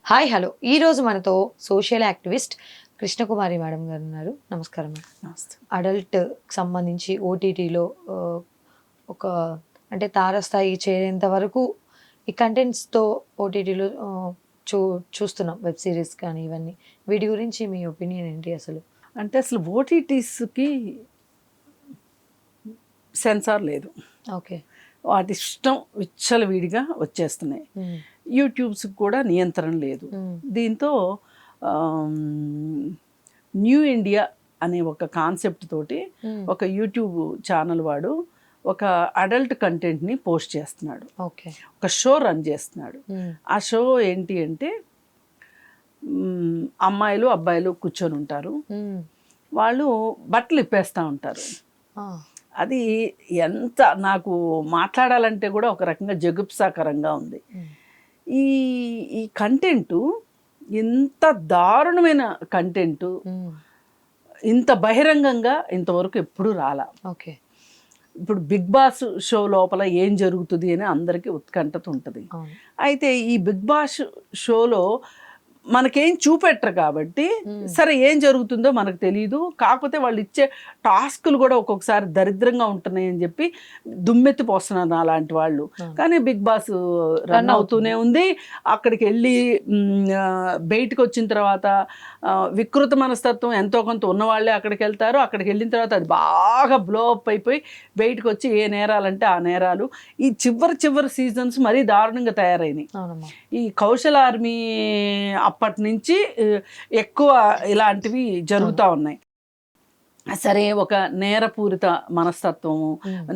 Hi hello ఈరోజు మనతో social activist Krishnakumari madam గారు ఉన్నారు. నమస్కారం మేడం. నమస్తే. అడల్ట్ సంబంధించి ఓటీటీలో ఒక అంటే తారస్థాయి చేరేంత వరకు ఈ కంటెంట్స్తో ఓటీటీలో చూస్తున్నాం, వెబ్ సిరీస్ కానీ ఇవన్నీ. వీటి గురించి మీ ఒపీనియన్ ఏంటి అసలు? అంటే అసలు ఓటీటీస్కి సెన్సార్ లేదు. ఓకే. వాటి ఇష్టం విచ్చలవిడిగా వచ్చేస్తున్నాయి. యూట్యూబ్స్కి కూడా నియంత్రణ లేదు. దీంతో న్యూ ఇండియా అనే ఒక కాన్సెప్ట్ తోటి ఒక యూట్యూబ్ ఛానల్ వాడు ఒక అడల్ట్ కంటెంట్ని పోస్ట్ చేస్తున్నాడు. ఓకే. ఒక షో రన్ చేస్తున్నాడు. ఆ షో ఏంటి అంటే అమ్మాయిలు అబ్బాయిలు కూర్చొని ఉంటారు. వాళ్ళు బట్టలు ఇప్పేస్తూ ఉంటారు. అది ఎంత నాకు మాట్లాడాలంటే కూడా ఒక రకంగా జగుప్సాకరంగా ఉంది. ఈ ఈ కంటెంటు ఇంత దారుణమైన కంటెంటు ఇంత బహిరంగంగా ఇంతవరకు ఎప్పుడూ రాలా. ఓకే. ఇప్పుడు బిగ్ బాస్ షో లోపల ఏం జరుగుతుంది అని అందరికీ ఉత్కంఠత ఉంటుంది. అయితే ఈ బిగ్ బాస్ షోలో మనకేం చూపెట్టరు కాబట్టి సరే ఏం జరుగుతుందో మనకు తెలియదు. కాకపోతే వాళ్ళు ఇచ్చే టాస్కులు కూడా ఒక్కొక్కసారి దరిద్రంగా ఉంటున్నాయి అని చెప్పి దుమ్మెత్తి పోస్తున్నారు అలాంటి వాళ్ళు. కానీ బిగ్ బాస్ రన్ అవుతూనే ఉంది. అక్కడికి వెళ్ళి బయటకు వచ్చిన తర్వాత వికృత మనస్తత్వం ఎంతో కొంత ఉన్నవాళ్ళే అక్కడికి వెళ్తారు. అక్కడికి వెళ్ళిన తర్వాత అది బాగా బ్లో అప్ అయిపోయి బయటకు వచ్చి ఏ నేరాలంటే ఆ నేరాలు. ఈ చివరి సీజన్స్ మరీ దారుణంగా తయారైనాయి. ఈ కౌశల్ ఆర్మీ అప్పటి నుంచి ఎక్కువ ఇలాంటివి జరుగుతూ ఉన్నాయి. సరే, ఒక నేరపూరిత మనస్తత్వము,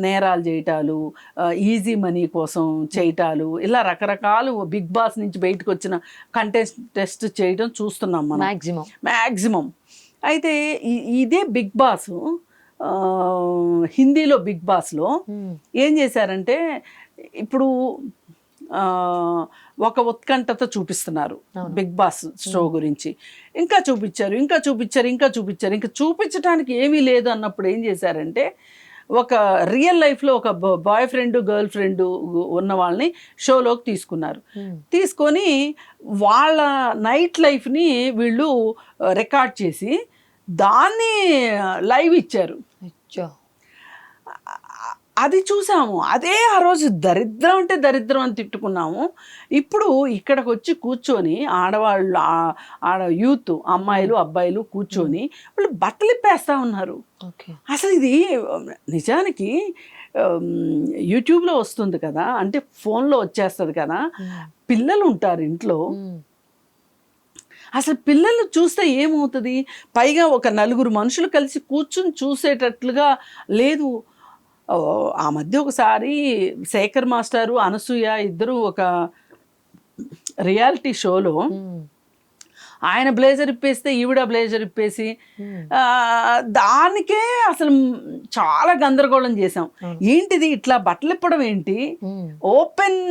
నేరాలు చేయటాలు, ఈజీ మనీ కోసం చేయటాలు, ఇలా రకరకాలు బిగ్ బాస్ నుంచి బయటకు వచ్చిన టెస్ట్ చేయడం చూస్తున్నాం మనం మ్యాక్సిమం. అయితే ఇదే బిగ్ బాస్ హిందీలో బిగ్ బాస్లో ఏం చేశారంటే ఇప్పుడు ఒక ఉత్కంఠత చూపిస్తున్నారు బిగ్ బాస్ షో గురించి. ఇంకా చూపించారు. ఇంకా చూపించడానికి ఏమీ లేదు అన్నప్పుడు ఏం చేశారంటే ఒక రియల్ లైఫ్లో ఒక బాయ్ ఫ్రెండ్ గర్ల్ ఫ్రెండ్ ఉన్న వాళ్ళని షోలోకి తీసుకున్నారు. తీసుకొని వాళ్ళ నైట్ లైఫ్ని వీళ్ళు రికార్డ్ చేసి దాన్ని లైవ్ ఇచ్చారు. అది చూసాము. అదే ఆ రోజు దరిద్రం అంటే దరిద్రం అని తిట్టుకున్నాము. ఇప్పుడు ఇక్కడికి వచ్చి కూర్చొని ఆడవాళ్ళు యూత్ అమ్మాయిలు అబ్బాయిలు కూర్చొని వాళ్ళు బట్టలు ఇప్పేస్తూ ఉన్నారు. అసలు ఇది నిజానికి యూట్యూబ్లో వస్తుంది కదా, అంటే ఫోన్లో వచ్చేస్తుంది కదా, పిల్లలు ఉంటారు ఇంట్లో. అసలు పిల్లలు చూస్తే ఏమవుతుంది? పైగా ఒక నలుగురు మనుషులు కలిసి కూర్చుని చూసేటట్లుగా లేదు. ఆ మధ్య ఒకసారి శేఖర్ మాస్టారు అనసూయ ఇద్దరు ఒక రియాలిటీ షోలో ఆయన బ్లేజర్ ఇప్పేస్తే ఈవిడ బ్లేజర్ ఇప్పేసి దానికే అసలు చాలా గందరగోళం చేసాం. ఏంటిది ఇట్లా బట్టలు ఇప్పడం ఏంటి? ఓపెన్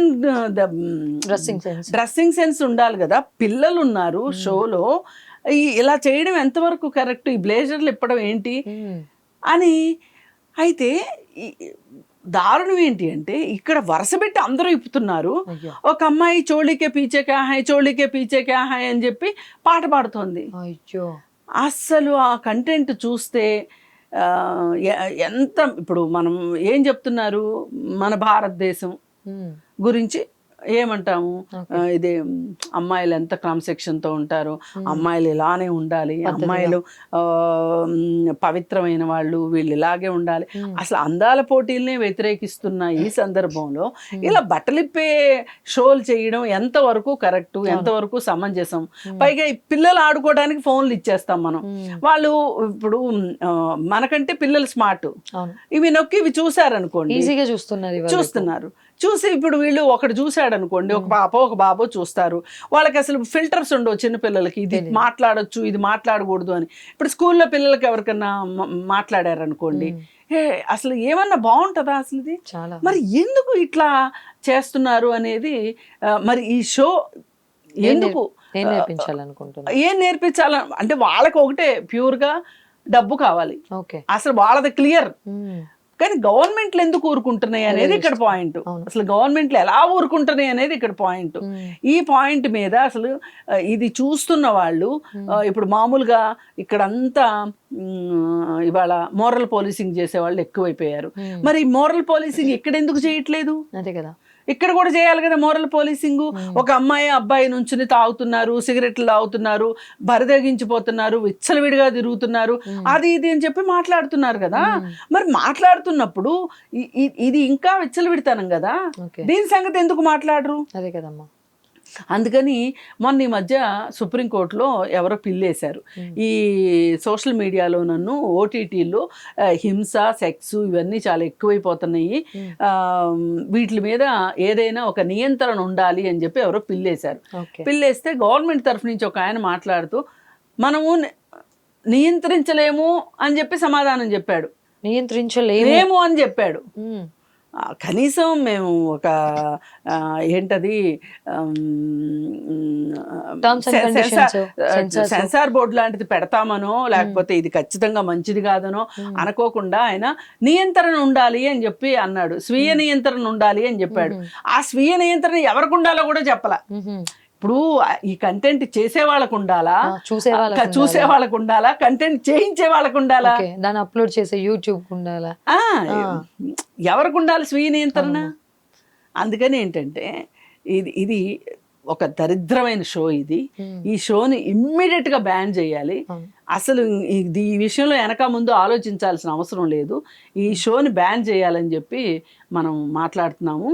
డ్రెస్సింగ్ సెన్స్ ఉండాలి కదా. పిల్లలు ఉన్నారు షోలో, ఇలా చేయడం ఎంతవరకు కరెక్ట్? ఈ బ్లేజర్లు ఇప్పడం ఏంటి అని. అయితే దారుణం ఏంటి అంటే ఇక్కడ వరుస పెట్టి అందరూ ఇప్పుతున్నారు. ఒక అమ్మాయి చోళీకే పీచే క్యా హాయ్, చోళీకే పీచే క్యా హాయ్ అని చెప్పి పాట పాడుతోంది. అస్సలు ఆ కంటెంట్ చూస్తే ఎంత, ఇప్పుడు మనం ఏం చెప్తున్నారు, మన భారతదేశం గురించి ఏమంటాము, ఇదే అమ్మాయిలు ఎంత క్రమశిక్షణతో ఉంటారు, అమ్మాయిలు ఇలానే ఉండాలి, అమ్మాయిలు పవిత్రమైన వాళ్ళు, వీళ్ళు ఇలాగే ఉండాలి. అసలు అందాల పోటీలనే వ్యతిరేకిస్తున్న ఈ సందర్భంలో ఇలా బట్టలిప్పే షోలు చేయడం ఎంతవరకు కరెక్టు, ఎంతవరకు సమంజసం? పైగా పిల్లలు ఆడుకోవడానికి ఫోన్లు ఇచ్చేస్తాం మనం. వాళ్ళు ఇప్పుడు మనకంటే పిల్లలు స్మార్ట్, ఇవి నొక్కి ఇవి చూసారనుకోండి, ఈజీగా చూస్తున్నారు. చూసి ఇప్పుడు వీళ్ళు ఒకటి చూశాడు అనుకోండి, ఒక పాప ఒక బాబు చూస్తారు. వాళ్ళకి అసలు ఫిల్టర్స్ ఉండవు చిన్నపిల్లలకి, ఇది మాట్లాడొచ్చు ఇది మాట్లాడకూడదు అని. ఇప్పుడు స్కూల్లో పిల్లలకి ఎవరికన్నా మాట్లాడారనుకోండి, అసలు ఏమన్నా బాగుంటుందా అసలు ఇది? మరి ఎందుకు ఇట్లా చేస్తున్నారు అనేది, మరి ఈ షో ఎందుకు ఏం నేర్పించాల అంటే వాళ్ళకి ఒకటే ప్యూర్గా డబ్బు కావాలి. అసలు వాళ్ళది క్లియర్. కానీ గవర్నమెంట్లు ఎందుకు ఊరుకుంటున్నాయి అనేది ఇక్కడ పాయింట్. అసలు గవర్నమెంట్లు ఎలా ఊరుకుంటున్నాయి అనేది ఇక్కడ పాయింట్. ఈ పాయింట్ మీద అసలు ఇది చూస్తున్న వాళ్ళు ఇప్పుడు మామూలుగా ఇక్కడంతా ఇవాళ మోరల్ పోలీసింగ్ చేసే వాళ్ళు ఎక్కువైపోయారు. మరి మోరల్ పోలీసింగ్ ఇక్కడ ఎందుకు చేయట్లేదు? అదే కదా, ఇక్కడ కూడా చేయాలి కదా మోరల్ పోలీసింగ్. ఒక అమ్మాయి అబ్బాయి నుంచుని తాగుతున్నారు, సిగరెట్లు తాగుతున్నారు, బరిదగించిపోతున్నారు, విచ్చలవిడిగా తిరుగుతున్నారు, అది ఇది అని చెప్పి మాట్లాడుతున్నారు కదా. మరి మాట్లాడుతున్నప్పుడు ఇది ఇంకా విచ్చలవిడితనం కదా, దీని సంగతి ఎందుకు మాట్లాడరు? అదే కదమ్మా. అందుకని మొన్న ఈ మధ్య సుప్రీంకోర్టులో ఎవరో పిల్లేశారు. ఈ సోషల్ మీడియాలో నన్ను ఓటీటీలో హింస, సెక్స్ ఇవన్నీ చాలా ఎక్కువైపోతున్నాయి, వీటి మీద ఏదైనా ఒక నియంత్రణ ఉండాలి అని చెప్పి ఎవరో పిల్లేశారు. పిల్లేస్తే గవర్నమెంట్ తరఫు నుంచి ఒక ఆయన మాట్లాడుతూ మనము నియంత్రించలేము అని చెప్పి సమాధానం చెప్పాడు. నియంత్రించలేము అని చెప్పాడు. కనీసం మేము ఒక ఏంటది సెన్సార్ బోర్డు లాంటిది పెడతామనో లేకపోతే ఇది ఖచ్చితంగా మంచిది కాదనో అనుకోకుండా ఆయన నియంత్రణ ఉండాలి అని చెప్పి అన్నాడు. స్వీయ నియంత్రణ ఉండాలి అని చెప్పాడు. ఆ స్వీయ నియంత్రణ ఎవరికి ఉండాలో కూడా చెప్పలా. ఇప్పుడు ఈ కంటెంట్ చేసే వాళ్ళకు ఉండాలా, చూసే వాళ్ళకు ఉండాలా, కంటెంట్ చేయించే వాళ్ళకు ఉండాలా, దాన్ని అప్లోడ్ చేసే యూట్యూబ్ ఉండాలా, ఎవరికి ఉండాలి స్వీయ నియంత్రణ? అందుకని ఏంటంటే ఇది ఒక దరిద్రమైన షో. ఈ షోని ఇమ్మీడియట్ గా బ్యాన్ చేయాలి. అసలు ఈ విషయంలో వెనక ముందు ఆలోచించాల్సిన అవసరం లేదు. ఈ షోని బ్యాన్ చేయాలని చెప్పి మనం మాట్లాడుతున్నాము,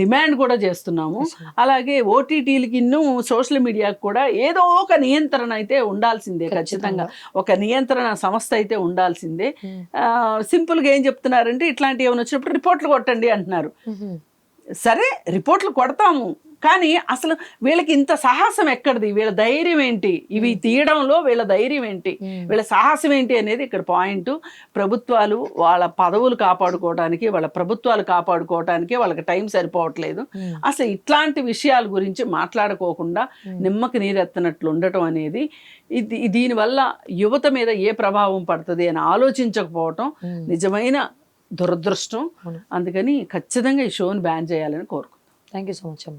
డిమాండ్ కూడా చేస్తున్నాము. అలాగే ఓటీటీలకి సోషల్ మీడియాకి కూడా ఏదో ఒక నియంత్రణ అయితే ఉండాల్సిందే, ఖచ్చితంగా ఒక నియంత్రణ సంస్థ అయితే ఉండాల్సిందే. సింపుల్గా ఏం చెప్తున్నారంటే ఇట్లాంటివి ఏమైనా వచ్చినప్పుడు రిపోర్ట్లు కొట్టండి అంటున్నారు. సరే రిపోర్ట్లు కొడతాము, కానీ అసలు వీళ్ళకి ఇంత సాహసం ఎక్కడిది? వీళ్ళ ధైర్యం ఏంటి? ఇవి తీయడంలో వీళ్ళ ధైర్యం ఏంటి? వీళ్ళ సాహసం ఏంటి అనేది ఇక్కడ పాయింట్. ప్రభుత్వాలు వాళ్ళ పదవులు కాపాడుకోవడానికి, వాళ్ళ ప్రభుత్వాలు కాపాడుకోవడానికి వాళ్ళకి టైం సరిపోవట్లేదు. అసలు ఇట్లాంటి విషయాల గురించి మాట్లాడుకోకుండా నిమ్మకి నీరెత్తనట్లు ఉండటం అనేది దీనివల్ల యువత మీద ఏ ప్రభావం పడుతుంది అని ఆలోచించకపోవటం నిజమైన దురదృష్టం. అందుకని ఖచ్చితంగా ఈ షోని బ్యాన్ చేయాలని కోరుకుంటున్నాను. థ్యాంక్ యూ సో మచ్ అమ్మ.